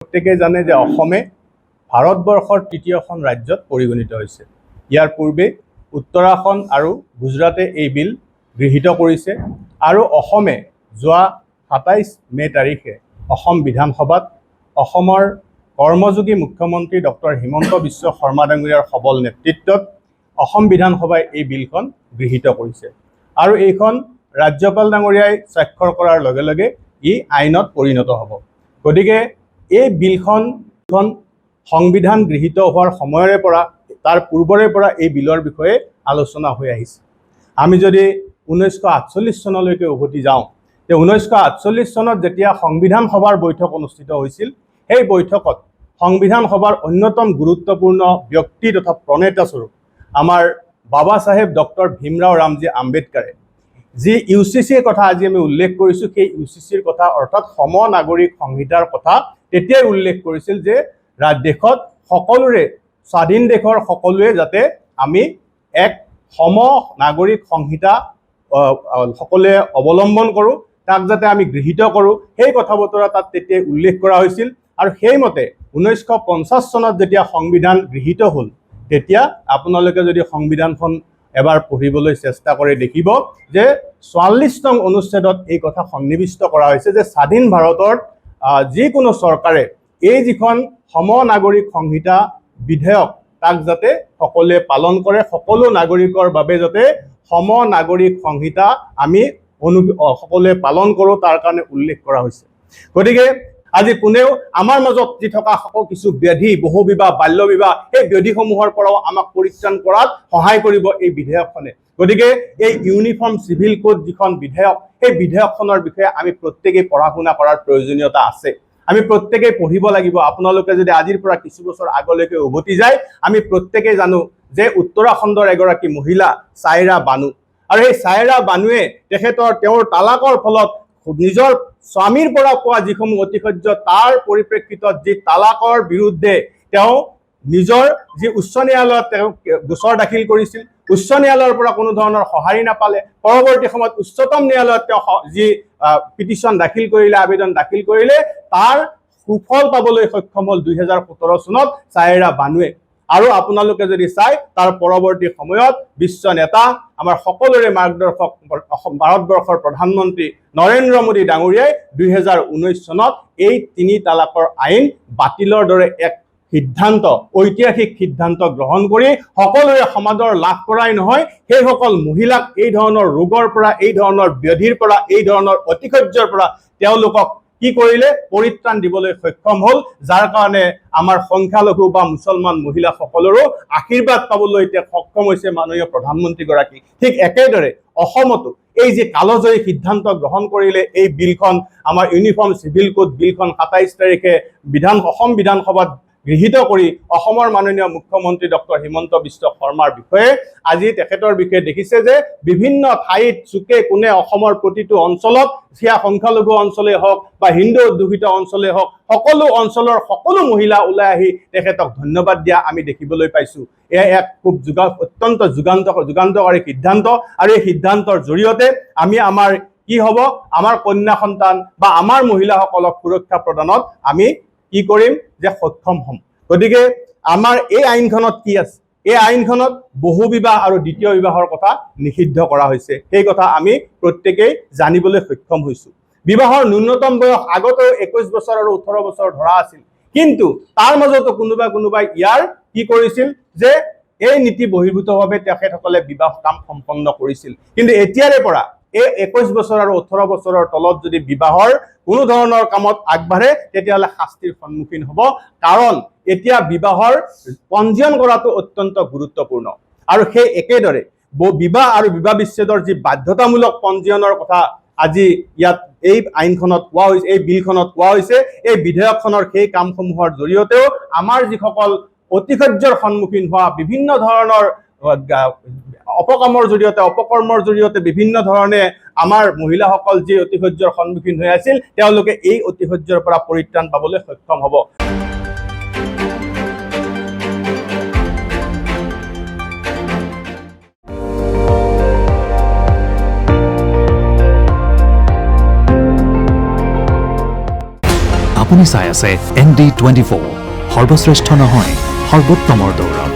প্ৰত্যেকে জানে যে অসমে ভাৰতবৰ্ষৰ তৃতীয়খন ৰাজ্যত পৰিগণিত হৈছে। ইয়াৰ পূৰ্বে উত্তৰাখণ্ড আৰু গুজৰাটে এই বিল গৃহীত কৰিছে আৰু অসমে যোৱা ২৭ মে তাৰিখে অসম বিধানসভাত অসমৰ কৰ্মযোগী মুখ্যমন্ত্ৰী ডক্টৰ হিমন্ত বিশ্ব শৰ্মা ডাঙৰীয়াৰ সবল নেতৃত্বত অসম বিধানসভাই এই বিলখন গৃহীত কৰিছে আৰু এইখন ৰাজ্যপাল ডাঙৰীয়াই স্বাক্ষৰ কৰাৰ লগে লগে ই আইনত পৰিণত হ'ব। গতিকে এই বিলখন সংবিধান গৃহীত হোৱাৰ সময়ৰে পৰা তাৰ পূৰ্বৰে পৰা এই বিলৰ বিষয়ে আলোচনা হৈ আহিছে। আমি যদি 1948 চনলৈকে উভতি যাওঁ, তে 1948 চনত যেতিয়া সংবিধান সভাৰ বৈঠক অনুষ্ঠিত হৈছিল, সেই বৈঠকত সংবিধান সভাৰ অন্যতম গুৰুত্বপূৰ্ণ ব্যক্তি তথা প্ৰণেতা স্বৰূপ আমাৰ বাবা চাহেব ডক্টৰ ভীমৰাও ৰামজী আম্বেদকাৰে যি ইউচিচিৰ কথা আজি আমি উল্লেখ কৰিছোঁ, সেই ইউচিচিৰ কথা অৰ্থাৎ সম নাগৰিক সংহিতাৰ কথা তেতিয়াই উল্লেখ কৰিছিল যে দেশত সকলোৰে স্বাধীন দেশৰ সকলোৱে যাতে আমি এক সম নাগৰিক সংহিতা সকলোৱে অৱলম্বন কৰোঁ, তাক যাতে আমি গৃহীত কৰোঁ, সেই কথা বতৰা তাত তেতিয়াই উল্লেখ কৰা হৈছিল। আৰু সেইমতে 1950 চনত যেতিয়া সংবিধান গৃহীত হ'ল, তেতিয়া আপোনালোকে যদি সংবিধানখন এবাৰ পঢ়িবলৈ চেষ্টা কৰি দেখিব যে 44 নং অনুচ্ছেদত এই কথা সন্নিৱিষ্ট কৰা হৈছে যে স্বাধীন ভাৰতৰ যিকোনো চৰকাৰে এই যিখন সম নাগৰিক সংহিতা বিধেয়ক তাক যাতে সকলোৱে পালন কৰে, সকলো নাগৰিকৰ বাবে যাতে সম নাগৰিক সংহিতা আমি সকলোৱে পালন কৰোঁ, তাৰ কাৰণে উল্লেখ কৰা হৈছে। গতিকে আজি কোনেও আমাৰ মাজত যি থকা কিছু ব্যাধি, বহু বিবাহ, বাল্য বিবাহ, এই ব্যাধিসমূহৰ পৰাও আমাক পৰিত্ৰাণ কৰাত সহায় কৰিব এই বিধেয়কখনে। গতিকে এই ইউনিফৰ্ম চিভিল কোড যিখন বিধেয়ক, সেই বিধেয়কখনৰ বিষয়ে আমি প্ৰত্যেকেই পঢ়া শুনা কৰাৰ প্ৰয়োজনীয়তা আছে। আমি প্ৰত্যেকেই পঢ়িব লাগিব। আপোনালোকে যদি আজিৰ পৰা কিছু বছৰ আগলৈকে উভতি যায়, আমি প্ৰত্যেকেই জানো যে উত্তৰাখণ্ডৰ এগৰাকী মহিলা চাইৰা বানু, আৰু এই চাইৰা বানুৱে তেওঁৰ তালাকৰ ফলত নিজৰ স্বামীৰ পৰা পোৱা যিসমূহ অতিশয্য, তাৰ পৰিপ্ৰেক্ষিতত যি তালাকৰ বিৰুদ্ধে তেওঁ নিজৰ যি উচ্চ ন্যায়ালয়ত তেওঁ গোচৰ দাখিল কৰিছিল, উচ্চ ন্যায়ালয়ৰ পৰা কোনো ধৰণৰ সঁহাৰি নাপালে, পৰৱৰ্তী সময়ত উচ্চতম ন্যায়ালয়ত তেওঁ যি পিটিশ্যন দাখিল কৰিলে, আবেদন দাখিল কৰিলে, তাৰ সুফল পাবলৈ সক্ষম হ'ল 2017 চনত চাইৰা বানুৱে। আৰু আপোনালোকে যদি চাই, তাৰ পৰৱৰ্তী সময়ত বিশ্ব নেতা আমাৰ সকলোৰে মাৰ্গদৰ্শক ভাৰতবৰ্ষৰ প্ৰধানমন্ত্ৰী নৰেন্দ্ৰ মোদী ডাঙৰীয়াই 2019 চনত এই 3 তালাকৰ আইন বাতিলৰ দৰে এক সিদ্ধান্ত, ঐতিহাসিক সিদ্ধান্ত গ্ৰহণ কৰি সকলোৰে সমাদৰ লাভ কৰাই নহয়, সেইসকল মহিলাক এই ধৰণৰ ৰোগৰ পৰা, এই ধৰণৰ ব্যাধিৰ পৰা, এই ধৰণৰ অতিশয্যৰ পৰা তেওঁলোকক কি কৰিলে পৰিত্ৰাণ দিবলৈ সক্ষম হ'ল, যাৰ কাৰণে আমাৰ সংখ্যালঘু বা মুছলমান মহিলাসকলৰো আশীৰ্বাদ পাবলৈ এতিয়া সক্ষম হৈছে মাননীয় প্ৰধানমন্ত্ৰীগৰাকী। ঠিক একেদৰে অসমতো এই যে কালজয়ী সিদ্ধান্ত গ্ৰহণ কৰিলে, এই বিলখন আমাৰ ইউনিফৰ্ম চিভিল কোড বিলখন 27 তাৰিখে অসম বিধানসভাত গৃহীত কৰি অসমৰ মাননীয় মুখ্যমন্ত্ৰী ডক্টৰ হিমন্ত বিশ্ব শৰ্মাৰ বিষয়ে আজি তেখেতৰ বিষয়ে দেখিছে যে বিভিন্ন ঠাইত চুকে কোণে অসমৰ প্ৰতিটো অঞ্চলত, সেয়া সংখ্যালঘু অঞ্চলেই হওক বা হিন্দু অধ্যুষিত অঞ্চলেই হওক, সকলো অঞ্চলৰ সকলো মহিলা ওলাই আহি তেখেতক ধন্যবাদ দিয়া আমি দেখিবলৈ পাইছোঁ। এয়া এক খুব অত্যন্ত যুগান্তকাৰী সিদ্ধান্ত, আৰু এই সিদ্ধান্তৰ জৰিয়তে আমি আমাৰ কি হ'ব, আমাৰ কন্যা সন্তান বা আমাৰ মহিলাসকলক সুৰক্ষা প্ৰদানত আমি কি কৰিম যে সক্ষম হ'ম। গতিকে আমাৰ এই আইনখনত কি আছে, এই আইনখনত বহু বিবাহ আৰু দ্বিতীয় বিবাহৰ কথা নিষিদ্ধ কৰা হৈছে, সেই কথা আমি প্ৰত্যেকেই জানিবলৈ সক্ষম হৈছোঁ। বিবাহৰ ন্যূনতম বয়স আগতেও 21 বছৰ আৰু 18 বছৰ ধৰা আছিল, কিন্তু তাৰ মাজতো কোনোবাই ইয়াৰ কি কৰিছিল যে এই নীতি বহিৰ্ভূতভাৱে তেখেতসকলে বিবাহ কাম সম্পন্ন কৰিছিল। কিন্তু এতিয়াৰে পৰা এই 21 বছৰ আৰু 18 বছৰৰ তলত যদি বিবাহৰ কোনো ধৰণৰ কামত আগবাঢ়ে, তেতিয়াহ'লে শাস্তিৰ সন্মুখীন হ'ব, কাৰণ এতিয়া বিবাহৰ পঞ্জীয়ন কৰাটো অত্যন্ত গুৰুত্বপূৰ্ণ। আৰু সেই একেদৰে বিবাহ আৰু বিবাহ বিচ্ছেদৰ যি বাধ্যতামূলক পঞ্জীয়নৰ কথা আজি ইয়াত এই আইনখনত কোৱা হৈছে, এই বিলখনত কোৱা হৈছে, এই বিধেয়কখনৰ সেই কামসমূহৰ জৰিয়তেও আমাৰ যিসকল অতিশয্যৰ সন্মুখীন হোৱা, বিভিন্ন ধৰণৰ অপকামৰ জৰিয়তে, অপকৰ্মৰ জৰিয়তে বিভিন্ন ধৰণে আমাৰ মহিলাসকল যি অতিশয্যৰ সন্মুখীন হৈ আছিল, তেওঁলোকে এই অতিশয্যৰ পৰা পৰিত্ৰাণ পাবলৈ সক্ষম হ'ব। আপুনি চাই আছে ND24, সৰ্বশ্ৰেষ্ঠ নহয় সৰ্বোত্তমৰ দৌৰত।